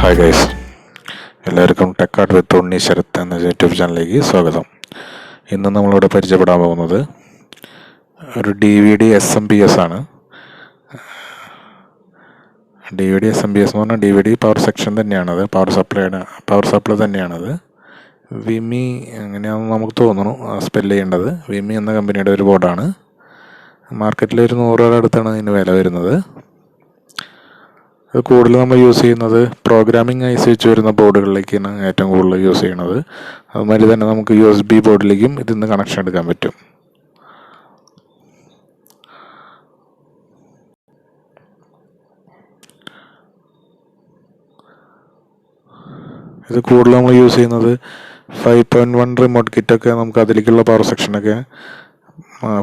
Hi guys, എല്ലാവർക്കും tech art വിത്ത് ഉണ്ണി ശരത്ത് എന്ന YouTube ചാനലിലേക്ക് സ്വാഗതം. ഇന്ന് നമ്മളിവിടെ പരിചയപ്പെടാൻ പോകുന്നത് ഒരു DVD SMPS ആണ്. DVD SMPS എന്ന് പറഞ്ഞാൽ DVD പവർ സെക്ഷൻ തന്നെയാണത്, പവർ സപ്ലൈ തന്നെയാണത്. വിമി അങ്ങനെയാണെന്ന് നമുക്ക് തോന്നുന്നു സ്പെല്ല് ചെയ്യേണ്ടത്. വിമി എന്ന കമ്പനിയുടെ ഒരു ബോർഡാണ്. മാർക്കറ്റിൽ ഒരു 100 രൂപയുടെ അടുത്താണ് ഇതിന് വില വരുന്നത്. അത് കൂടുതൽ നമ്മൾ യൂസ് ചെയ്യുന്നത് പ്രോഗ്രാമിംഗ് ഐസി വെച്ച് വരുന്ന ബോർഡുകളിലേക്കാണ് ഏറ്റവും കൂടുതൽ യൂസ് ചെയ്യുന്നത്. അതുമാതിരി തന്നെ നമുക്ക് USB ബോർഡിലേക്കും ഇതിൽ നിന്ന് കണക്ഷൻ എടുക്കാൻ പറ്റും. ഇത് കൂടുതൽ നമ്മൾ യൂസ് ചെയ്യുന്നത് 5.1 റിമോട്ട് കിറ്റൊക്കെ നമുക്ക് അതിലേക്കുള്ള പവർ സെക്ഷനൊക്കെ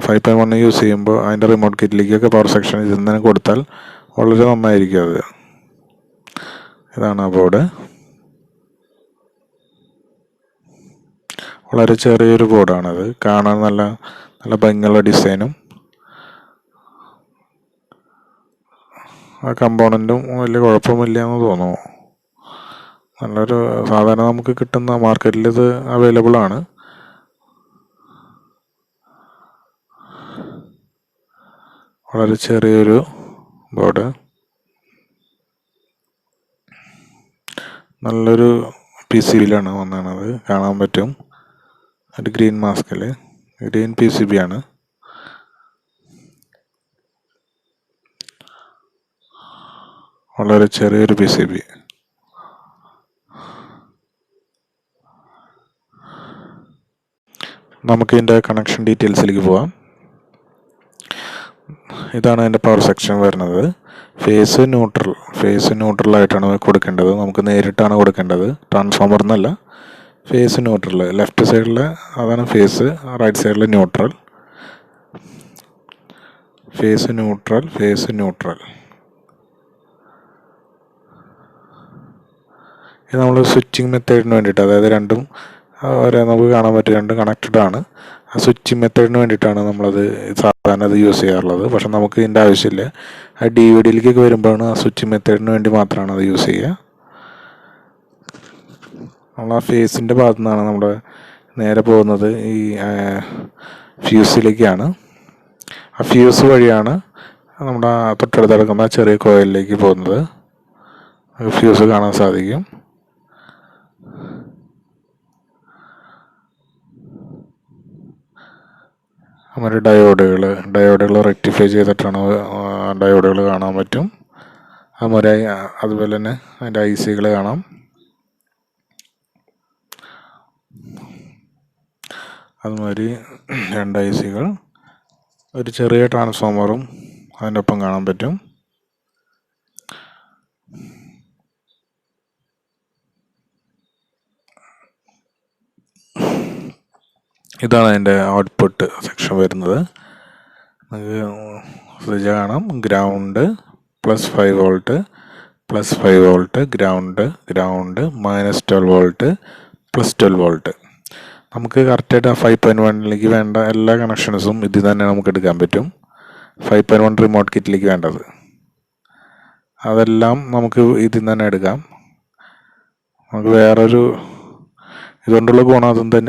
5.1 യൂസ് ചെയ്യുമ്പോൾ അതിൻ്റെ റിമോട്ട് കിറ്റിലേക്കൊക്കെ പവർ സെക്ഷൻ ഇതിൽ നിന്ന് കൊടുത്താൽ വളരെ നന്നായിരിക്കും. അത് ഇതാണ് ആ ബോർഡ്. വളരെ ചെറിയൊരു ബോർഡാണത്. കാണാൻ നല്ല ഭംഗിയുള്ള ഡിസൈനും ആ കമ്പോണൻറ്റും വലിയ കുഴപ്പമില്ല എന്ന് തോന്നുന്നു. നല്ലൊരു സാധാരണ നമുക്ക് കിട്ടുന്ന മാർക്കറ്റിൽ ഇത് അവൈലബിൾ ആണ്. വളരെ ചെറിയൊരു ബോർഡ്, നല്ലൊരു PCBയിലാണ് വന്നത്, കാണാൻ പറ്റും. ഒരു ഗ്രീൻ മാസ്കിൽ ഗ്രീൻ PCB ആണ്. വളരെ ചെറിയൊരു PCB. നമുക്ക് ഇതിൻ്റെ കണക്ഷൻ ഡീറ്റെയിൽസിലേക്ക് പോവാം. ഇതാണ് അതിൻ്റെ പവർ സെക്ഷൻ വരുന്നത്. ഫേസ് ന്യൂട്രലായിട്ടാണ് കൊടുക്കേണ്ടത്. നമുക്ക് നേരിട്ടാണ് കൊടുക്കേണ്ടത്, ട്രാൻസ്ഫോമർ എന്നല്ല. ഫേസ് ന്യൂട്രൽ, ലെഫ്റ്റ് സൈഡിൽ അതാണ് ഫേസ്, റൈറ്റ് സൈഡിൽ ന്യൂട്രൽ. Face neutral. ഇത് നമ്മൾ സ്വിച്ചിങ് മെത്തേഡിന് വേണ്ടിയിട്ട്, അതായത് രണ്ടും നമുക്ക് കാണാൻ പറ്റും, രണ്ടും കണക്റ്റഡ് ആണ്. ആ സ്വിച്ചിങ് മെത്തേഡിന് വേണ്ടിയിട്ടാണ് നമ്മളത് സാധാരണ അത് യൂസ് ചെയ്യാറുള്ളത്. പക്ഷെ നമുക്ക് ഇതിൻ്റെ ആവശ്യമില്ല. ആ DVDയിലേക്കൊക്കെ വരുമ്പോഴാണ് ആ സ്വിച്ചിങ് മെത്തേഡിന് വേണ്ടി മാത്രമാണ് അത് യൂസ് ചെയ്യുക. നമ്മൾ ആ ഫേസിൻ്റെ ഭാഗത്തു നിന്നാണ് നമ്മുടെ നേരെ പോകുന്നത് ഈ ഫ്യൂസിലേക്കാണ്. ആ ഫ്യൂസ് വഴിയാണ് നമ്മുടെ തൊട്ടടുത്ത് കിടക്കുന്ന ചെറിയ കോയിലിലേക്ക് പോകുന്നത്. ഫ്യൂസ് കാണാൻ സാധിക്കും. നമ്മുടെ ഡയോഡുകൾ റെക്ടിഫൈ ചെയ്തിട്ടാണ് ഡയോഡുകൾ കാണാൻ പറ്റും. അതുപോലെ തന്നെ അതിൻ്റെ ICകൾ കാണാം. അതുമാതിരി 2 ICകൾ, ഒരു ചെറിയ ട്രാൻസ്ഫോമറും അതിൻ്റെ ഒപ്പം കാണാൻ പറ്റും. ഇതാണ് അതിൻ്റെ ഔട്ട്പുട്ട് സെക്ഷൻ വരുന്നത്. നമുക്ക് സ്വിച്ച് കാണാം. Ground +5 volt, +5 volt, ground, -12 volt, +12 volt. നമുക്ക് കറക്റ്റായിട്ട് ആ 5.1ലേക്ക് വേണ്ട എല്ലാ കണക്ഷൻസും ഇതിൽ തന്നെ നമുക്ക് എടുക്കാൻ പറ്റും. 5.1 റിമോട്ട് കിറ്റിലേക്ക് വേണ്ടത് അതെല്ലാം നമുക്ക് ഇതിൽ നിന്ന് തന്നെ എടുക്കാം. നമുക്ക് വേറൊരു ഇതുകൊണ്ടുള്ള ഗുണം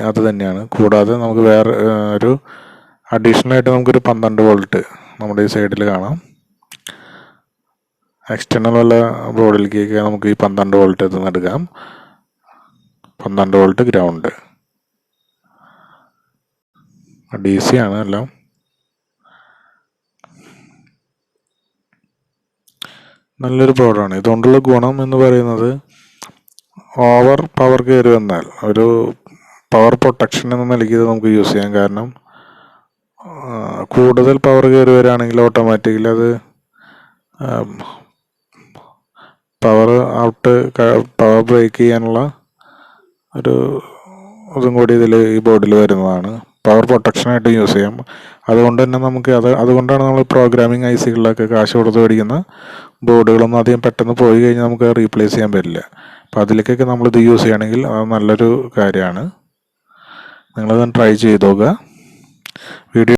അത് തന്നെയാണ്. കൂടാതെ നമുക്ക് വേറെ ഒരു അഡീഷണലായിട്ട് നമുക്കൊരു 12 വോൾട്ട് നമ്മുടെ ഈ സൈഡിൽ കാണാം. എക്സ്റ്റേണൽ വല്ല ബോർഡിലേക്കൊക്കെ നമുക്ക് ഈ 12 വോൾട്ട് ഇതിൽ നിന്ന് എടുക്കാം. 12 വോൾട്ട് ഗ്രൗണ്ട്, DC ആണ് എല്ലാം. നല്ലൊരു ബോർഡാണ്. ഇതുകൊണ്ടുള്ള ഗുണം എന്ന് പറയുന്നത് ഓവർ പവർ കയറി വന്നാൽ ഒരു പവർ പ്രൊട്ടക്ഷൻ എന്ന നിലയ്ക്ക് ഇത് നമുക്ക് യൂസ് ചെയ്യാം. കാരണം കൂടുതൽ പവർ കയറി വരികയാണെങ്കിൽ ഓട്ടോമാറ്റിക്കലി അത് പവർ ബ്രേക്ക് ചെയ്യാനുള്ള ഒരു ഇതും കൂടി ഈ ബോർഡിൽ വരുന്നതാണ്. പവർ പ്രൊട്ടക്ഷനായിട്ട് യൂസ് ചെയ്യാം. അതുകൊണ്ട് തന്നെ നമുക്ക് അതുകൊണ്ടാണ് നമ്മൾ പ്രോഗ്രാമിംഗ് ICകളിലൊക്കെ കാശ് കൊടുത്ത് മേടിക്കുന്ന ബോർഡുകളൊന്നും അധികം പെട്ടെന്ന് പോയി കഴിഞ്ഞാൽ നമുക്ക് റീപ്ലേസ് ചെയ്യാൻ പറ്റില്ല. അപ്പോൾ അതിലേക്കൊക്കെ നമ്മളിത് യൂസ് ചെയ്യുകയാണെങ്കിൽ അത് നല്ലൊരു കാര്യമാണ്. നിങ്ങളത് ട്രൈ ചെയ്ത് നോക്കുക. വീഡിയോ